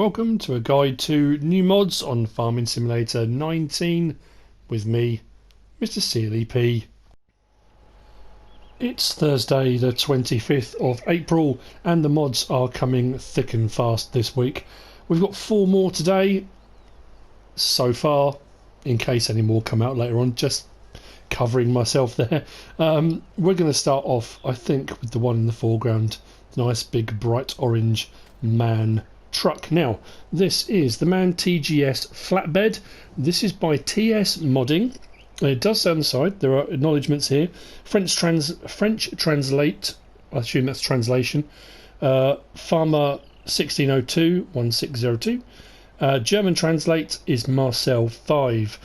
Welcome to a guide to new mods on Farming Simulator 19 with me, MrSealyp. It's Thursday the 25th of April and the mods are coming thick and fast this week. We've got 4 more today so far, in case any more come out later on, just covering myself there. We're going to start off, I think, with the one in the foreground, nice big bright orange MAN truck. Now, this is the MAN TGS Flatbed. This is by TSModding. It does say on the side, there are acknowledgements here. French translate, I assume that's translation. Farmer 1602 1602. German translate is Marcel 5.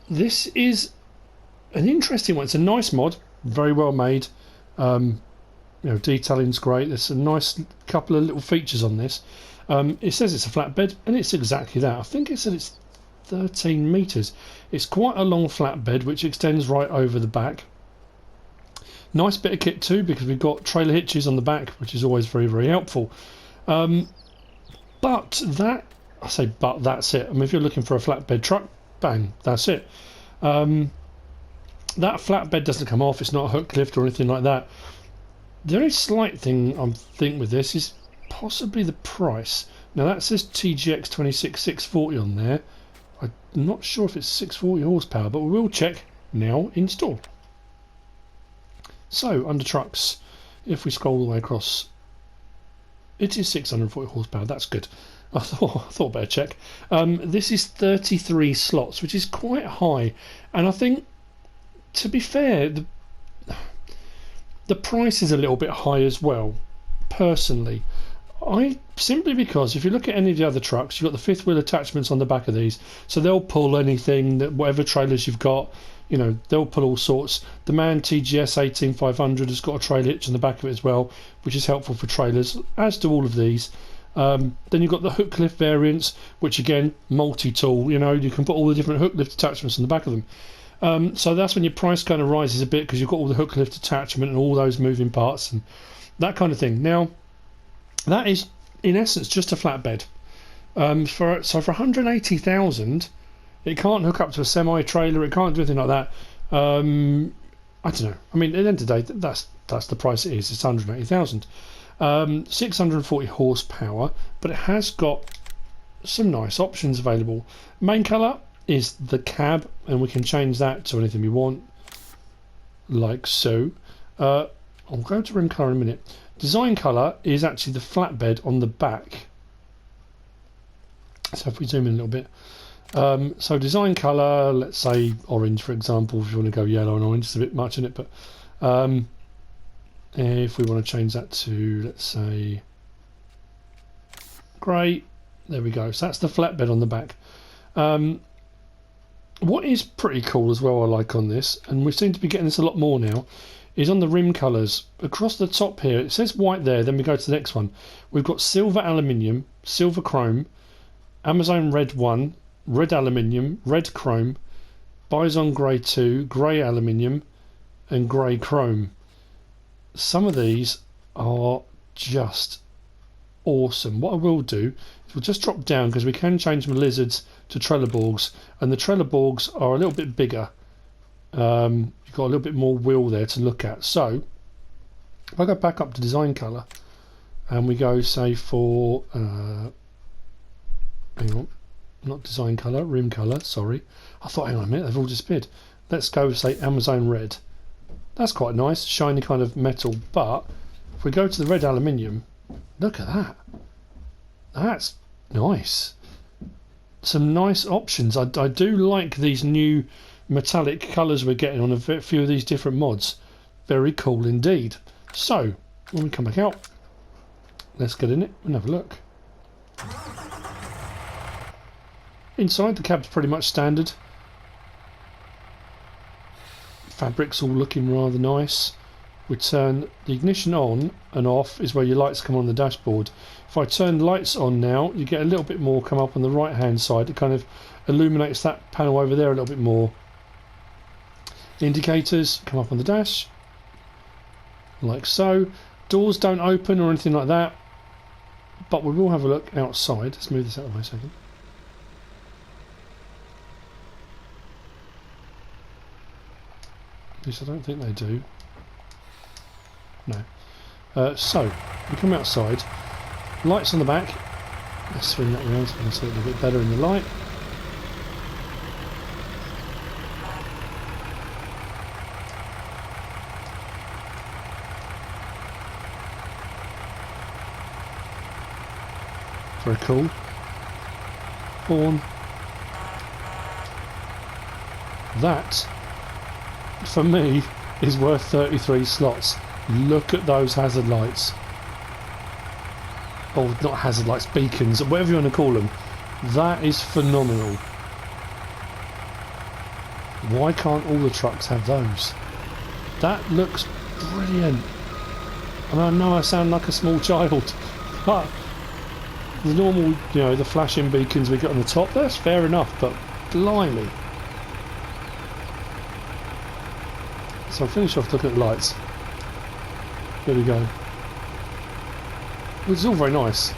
This is an interesting one. It's a nice mod, very well made. Detailing's great. There's a nice couple of little features on this. It says it's a flatbed, and it's exactly that. I think it said it's 13 meters. It's quite a long flatbed, which extends right over the back. Nice bit of kit too, because we've got trailer hitches on the back, which is always very, very helpful. But that's it. I mean, if you're looking for a flatbed truck, bang, that's it. That flatbed doesn't come off. It's not a hook lift or anything like that. The only slight thing I'm thinking with this is possibly the price. Now that says TGX 26640 on there. I'm not sure if it's 640 horsepower, but we will check now in store. So under trucks, if we scroll all the way across, it is 640 horsepower. That's good. I thought better check. This is 33 slots, which is quite high, and I think, to be fair, the price is a little bit high as well, personally. Simply because if you look at any of the other trucks, you've got the fifth wheel attachments on the back of these, so they'll pull anything, that whatever trailers you've got, they'll pull all sorts. The MAN TGS 18500 has got a trailer hitch on the back of it as well, which is helpful for trailers, as do all of these. Then you've got the hook lift variants, which again, multi-tool, you can put all the different hook lift attachments on the back of them. So that's when your price kind of rises a bit, because you've got all the hook lift attachment and all those moving parts and that kind of thing. Now, that is in essence just a flatbed. For 180,000, it can't hook up to a semi trailer. It can't do anything like that. I don't know. I mean, at the end of the day, that's the price it is. It's 180,000. 640 horsepower, but it has got some nice options available. Main colour is the cab, and we can change that to anything we want, like so. I'll go to rim colour in a minute. Design colour is actually the flatbed on the back. So if we zoom in a little bit, so design colour, let's say orange for example. If you want to go yellow and orange, it's a bit much in it, but if we want to change that to, let's say, grey, there we go. So that's the flatbed on the back. What is pretty cool as well, I like on this, and we seem to be getting this a lot more now, is on the rim colours. Across the top here, it says white there, then we go to the next one. We've got silver aluminium, silver chrome, Amazon red 1, red aluminium, red chrome, bison grey 2, grey aluminium, and grey chrome. Some of these are just awesome. What I will do is we'll just drop down, because we can change my lizards to Trelleborgs, and the Trelleborgs are a little bit bigger. You've got a little bit more wheel there to look at. So if I go back up to design colour and we go, say, for hang on, not design colour, rim colour, sorry, I thought, hang on a minute, they've all disappeared. Let's go, say, Amazon red. That's quite nice, shiny kind of metal. But if we go to the red aluminium, look at that. That's nice. Some nice options. I do like these new metallic colours we're getting on a few of these different mods. Very cool indeed. So when we come back out, let's get in it and have a look. Inside, the cab's pretty much standard. Fabric's all looking rather nice. We turn the ignition on and off is where your lights come on the dashboard. If I turn lights on now, you get a little bit more come up on the right hand side. It kind of illuminates that panel over there a little bit more. The indicators come up on the dash, like so. Doors don't open or anything like that. but we will have a look outside. Let's move this out of the way a second. At least I don't think they do. No. So, we come outside. Lights on the back. Let's swing that around so we can see it a little bit better in the light. Very cool. Horn. That, for me, is worth 33 slots. Look at those hazard lights. Or not hazard lights, beacons, whatever you want to call them. That is phenomenal. Why can't all the trucks have those? That looks brilliant. I mean, I know I sound like a small child, but the normal, you know, the flashing beacons we got on the top, that's fair enough, but blimey. So I'll finish off looking at the lights. There we go. It's all very nice,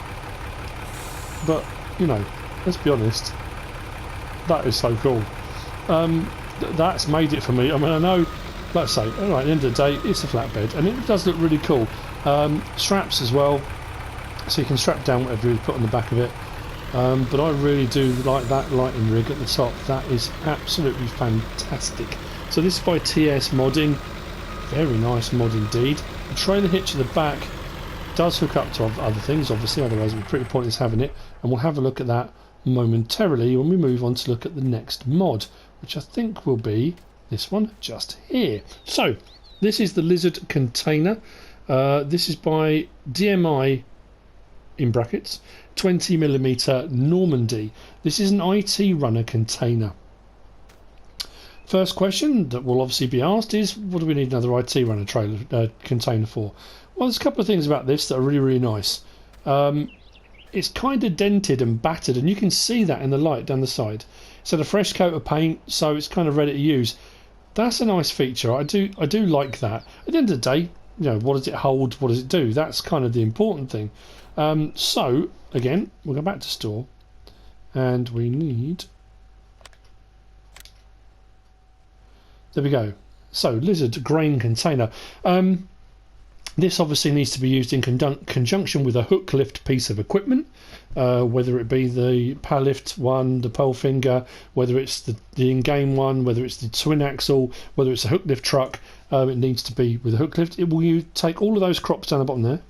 but you know, let's be honest, that is so cool. That's made it for me. I mean, I know, like I say, all right, at the end of the day, it's a flatbed, and it does look really cool. Straps as well, so you can strap down whatever you put on the back of it. But I really do like that lighting rig at the top. That is absolutely fantastic. So this is by TSModding. Very nice mod indeed. The trailer hitch at the back does hook up to other things, obviously, otherwise it would be pretty pointless having it, and we'll have a look at that momentarily when we move on to look at the next mod, which I think will be this one just here. So this is the Lizard container. This is by DMI in brackets 20mm Normandy. This is an IT runner container. First question that will obviously be asked is, what do we need another IT runner trailer container for? Well, there's a couple of things about this that are really, really nice. It's kind of dented and battered, and you can see that in the light down the side. It's had a fresh coat of paint, so it's kind of ready to use. That's a nice feature. I do like that. At the end of the day, you know, what does it hold? What does it do? That's kind of the important thing. So again, we'll go back to store, and we need. There we go. So Lizard grain container. This obviously needs to be used in conjunction with a hook lift piece of equipment, whether it be the power lift one, the pole finger, whether it's the in-game one, whether it's the twin axle, whether it's a hook lift truck. It needs to be with a hook lift. It will take all of those crops down the bottom there,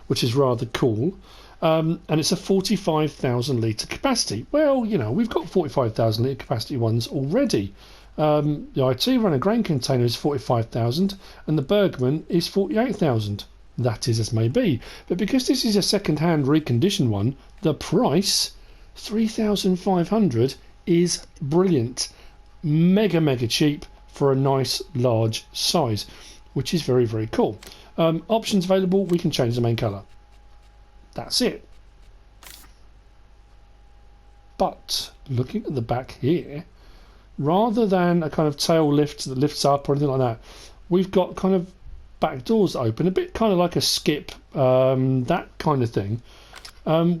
which is rather cool. And it's a 45,000 litre capacity. Well, you know, we've got 45,000 litre capacity ones already. The IT runner grain container is 45,000 and the Bergman is 48,000. That is as may be, but because this is a second-hand reconditioned one, the price 3,500 is brilliant. Mega cheap for a nice large size, which is very, very cool. Options available, we can change the main colour. That's it. But looking at the back here, rather than a kind of tail lift that lifts up or anything like that, we've got kind of back doors open, a bit kind of like a skip, that kind of thing,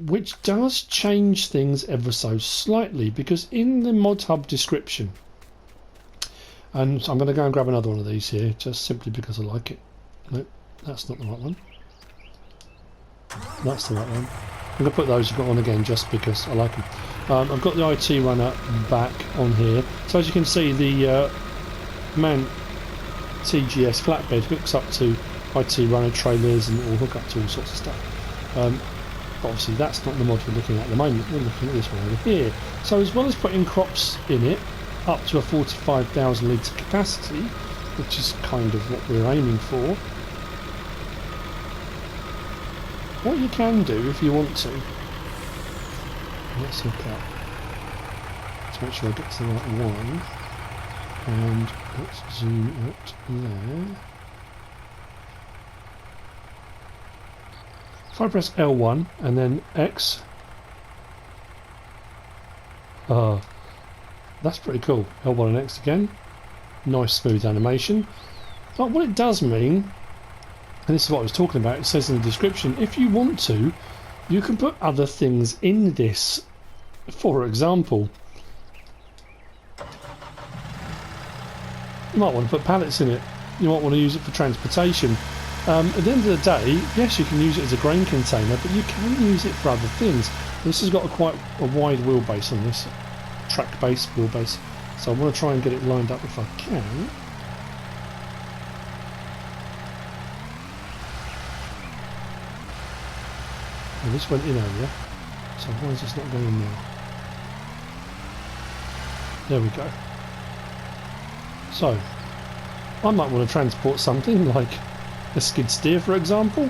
which does change things ever so slightly, because in the Modhub description, and so I'm going to go and grab another one of these here, just simply because I like it. Nope, that's not the right one. That's the right one. I'm going to put those on again just because I like them. I've got the IT runner back on here. So as you can see, the MAN TGS Flatbed hooks up to IT runner trailers and it will hook up to all sorts of stuff. But obviously that's not the mod we're looking at the moment. We're looking at this one over here. So as well as putting crops in it, up to a 45,000 litre capacity, which is kind of what we're aiming for, what you can do if you want to, let's hook up to make sure I get to the right one, and let's zoom out there. If I press L1 and then X, that's pretty cool. L1 and X again, nice smooth animation. But what it does mean, and this is what I was talking about, it says in the description, if you want to, you can put other things in this. For example, you might want to put pallets in it. You might want to use it for transportation. At the end of the day, yes, you can use it as a grain container, but you can use it for other things. This has got quite a wide wheelbase on this, track base, wheelbase. So I want to try and get it lined up if I can. Well, this went in earlier, so why is this not going in now? There we go. So, I might want to transport something like a skid steer, for example.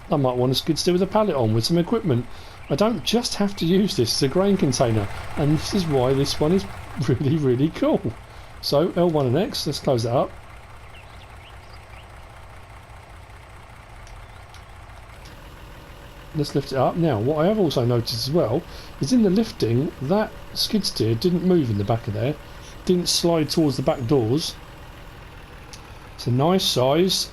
I might want a skid steer with a pallet on with some equipment. I don't just have to use this as a grain container, and this is why this one is really, really cool. So L1 and X, let's close that up. Let's lift it up. Now, what I have also noticed as well is in the lifting, that skid steer didn't move in the back of there, didn't slide towards the back doors. It's a nice size,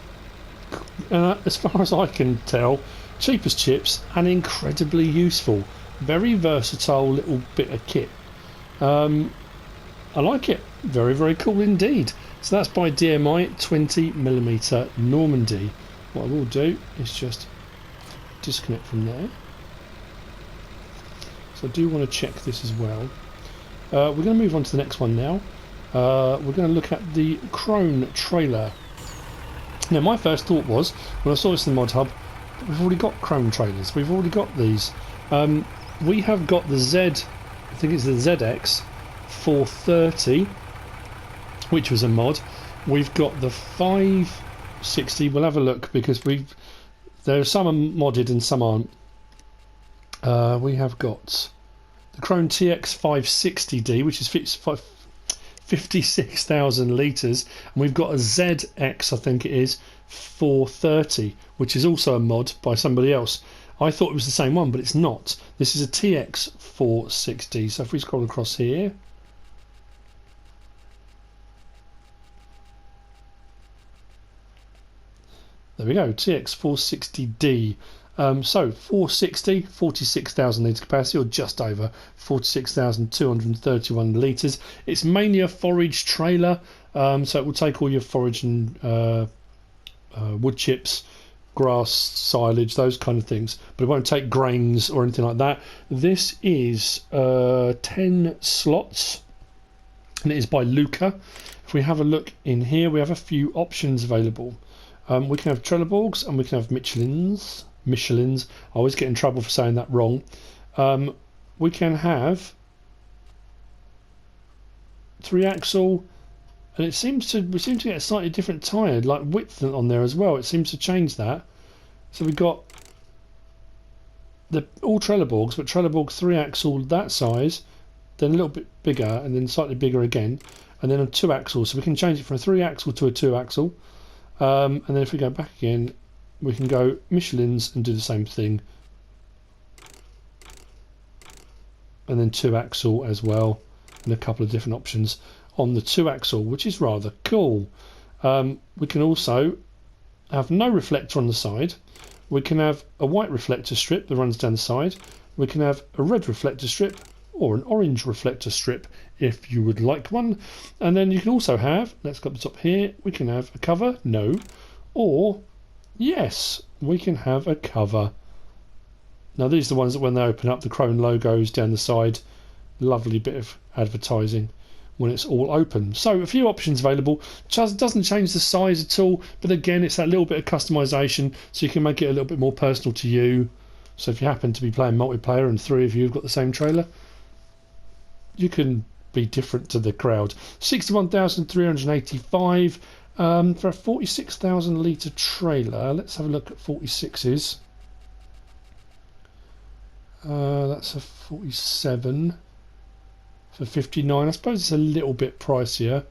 as far as I can tell, cheap as chips and incredibly useful. Very versatile little bit of kit. I like it. Very, very cool indeed. So that's by DMI 20mm Normandy. What I will do is just disconnect from there. So I do want to check this as well. We're going to move on to the next one now. We're going to look at the Crone trailer. Now my first thought was, when I saw this in the Modhub, we've already got Crone trailers, we've already got these. We have got the Z, I think it's the ZX 430, which was a mod. We've got the 560, we'll have a look because there are some are modded and some aren't. We have got the Crone TX 560D, which is 56,000 litres, and we've got a ZX, I think it is, 430, which is also a mod by somebody else. I thought it was the same one, but it's not. This is a TX 460. So if we scroll across here, there we go, TX 460D. So 460, 46,000 litres capacity, or just over 46,231 litres. It's mainly a forage trailer, so it will take all your forage and wood chips, grass, silage, those kind of things, but it won't take grains or anything like that. This is 10 slots, and it is by Luca. If we have a look in here, we have a few options available. We can have Trelleborgs and we can have Michelins. I always get in trouble for saying that wrong. We can have 3-axle, and we seem to get a slightly different tyre, like width on there as well. It seems to change that. So we've got all Trelleborgs, but Trelleborg 3-axle that size, then a little bit bigger, and then slightly bigger again, and then a 2-axle. So we can change it from a 3-axle to a 2-axle. And then if we go back again, we can go Michelins and do the same thing, and then 2-axle as well, and a couple of different options on the 2-axle, which is rather cool. We can also have no reflector on the side. We can have a white reflector strip that runs down the side. We can have a red reflector strip or an orange reflector strip if you would like one. And then you can also have, let's go up the top here, we can have a cover, no, or yes, we can have a cover. Now these are the ones that when they open up, the Crone logos down the side, lovely bit of advertising when it's all open. So a few options available. Doesn't change the size at all, but again it's that little bit of customization, so you can make it a little bit more personal to you. So if you happen to be playing multiplayer and 3 of you have got the same trailer, you can be different to the crowd. 61,385 for a 46,000 litre trailer. Let's have a look at 46s. That's a 47 for 59. I suppose it's a little bit pricier,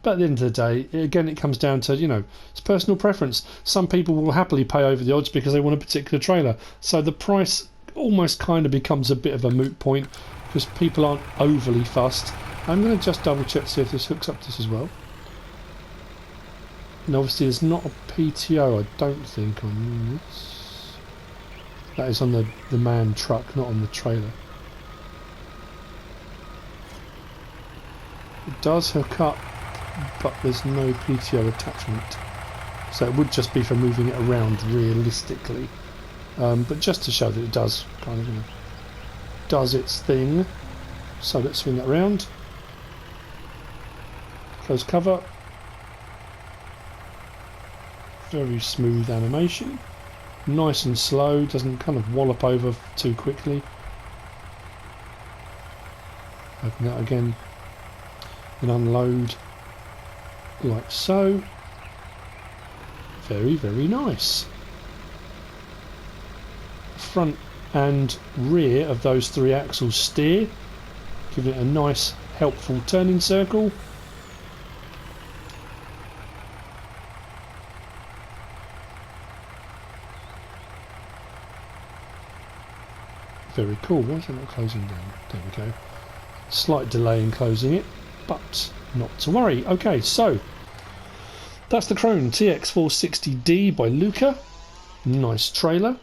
but at the end of the day, again, it comes down to, you know, it's personal preference. Some people will happily pay over the odds because they want a particular trailer, so the price almost kind of becomes a bit of a moot point because people aren't overly fussed. I'm going to just double check to see if this hooks up to this as well. And obviously there's not a PTO, I don't think, on this. That is on the man truck, not on the trailer. It does hook up, but there's no PTO attachment. So it would just be for moving it around realistically. But just to show that it does kind of, does its thing. So let's swing that around. Close cover. Very smooth animation. Nice and slow, doesn't kind of wallop over too quickly. Open that again and unload like so. Very, very nice. Front and rear of those three axles steer, giving it a nice helpful turning circle. Very cool. Why is it not closing down? There we go. Slight delay in closing it, but not to worry. Okay, so that's the Crone TX 460D by Luca. Nice trailer.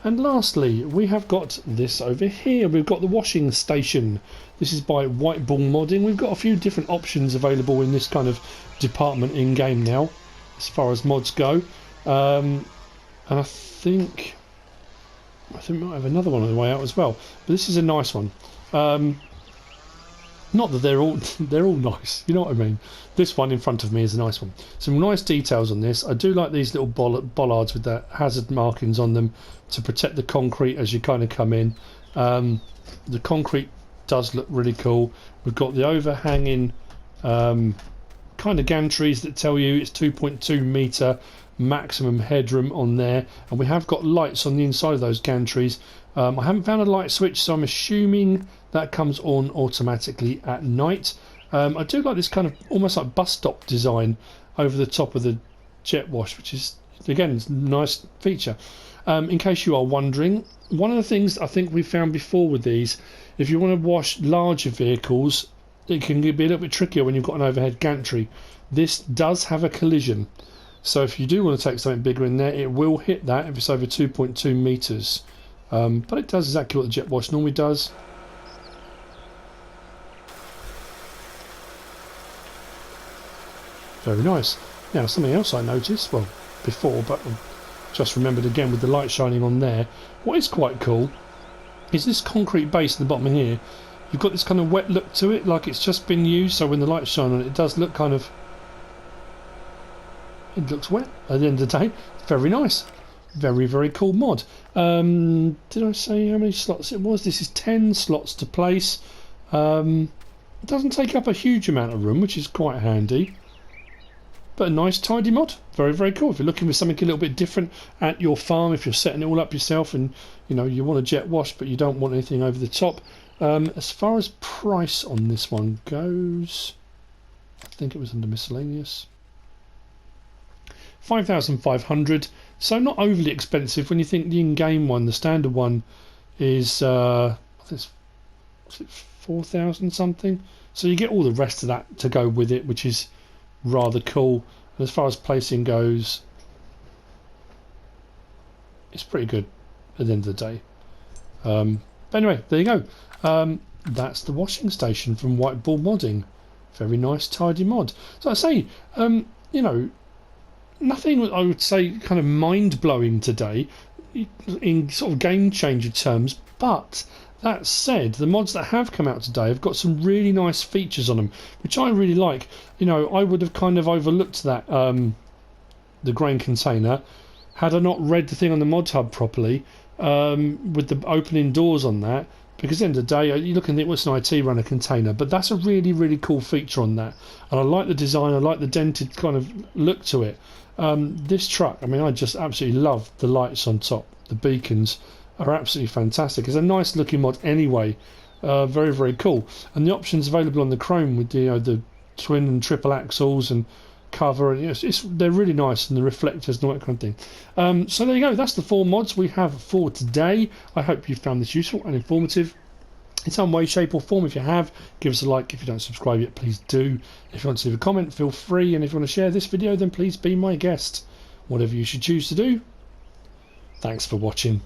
And lastly, we have got this over here. We've got the washing station. This is by Whitebull Modding. We've got a few different options available in this kind of department in game now, as far as mods go. And I think we might have another one on the way out as well. But this is a nice one. Not that they're all nice, you know what I mean. This one in front of me is a nice one. Some nice details on this. I do like these little bollards with the hazard markings on them to protect the concrete as you kind of come in. The concrete does look really cool. We've got the overhanging kind of gantries that tell you it's 2.2 metre maximum headroom on there, and we have got lights on the inside of those gantries. I haven't found a light switch, so I'm assuming that comes on automatically at night. I do like this kind of almost like bus stop design over the top of the jet wash, which is again a nice feature. In case you are wondering, one of the things I think we found before with these, if you want to wash larger vehicles, it can be a little bit trickier when you've got an overhead gantry. This does have a collision, so if you do want to take something bigger in there, it will hit that if it's over 2.2 metres. But it does exactly what the jet wash normally does. Very nice. Now something else I noticed, well before, but just remembered again with the light shining on there. What is quite cool is this concrete base at the bottom here. You've got this kind of wet look to it, like it's just been used, so when the light shine on it, it does look kind of, it looks wet at the end of the day. Very nice. Very, very cool mod. Did I say how many slots it was? This is 10 slots to place. It doesn't take up a huge amount of room, which is quite handy. But a nice tidy mod. Very, very cool. If you're looking for something a little bit different at your farm, if you're setting it all up yourself and you want a jet wash but you don't want anything over the top. As far as price on this one goes, I think it was under miscellaneous. 5,500. So not overly expensive when you think the in-game one, the standard one, is I think it's 4,000 something. So you get all the rest of that to go with it, which is rather cool. And as far as placing goes, it's pretty good at the end of the day. But anyway, there you go. That's the washing station from Whitebull Modding. Very nice, tidy mod. So I say, nothing I would say kind of mind-blowing today in sort of game changer terms, but that said, the mods that have come out today have got some really nice features on them, which I really like. I would have kind of overlooked that the grain container had I not read the thing on the Modhub properly, with the opening doors on that, because at the end of the day you look and think, what's an IT runner container? But that's a really, really cool feature on that, and I like the design. I like the dented kind of look to it. This truck, I mean, I just absolutely love the lights on top. The beacons are absolutely fantastic. It's a nice looking mod anyway. Very, very cool. And the options available on the Crone with the twin and triple axles and cover, and they're really nice, and the reflectors and all that kind of thing. So there you go. That's the 4 mods we have for today. I hope you found this useful and informative. in some way, shape or form. If you have, give us a like. If you don't subscribe yet, please do. If you want to leave a comment, feel free. And if you want to share this video, then please be my guest. Whatever you should choose to do. Thanks for watching.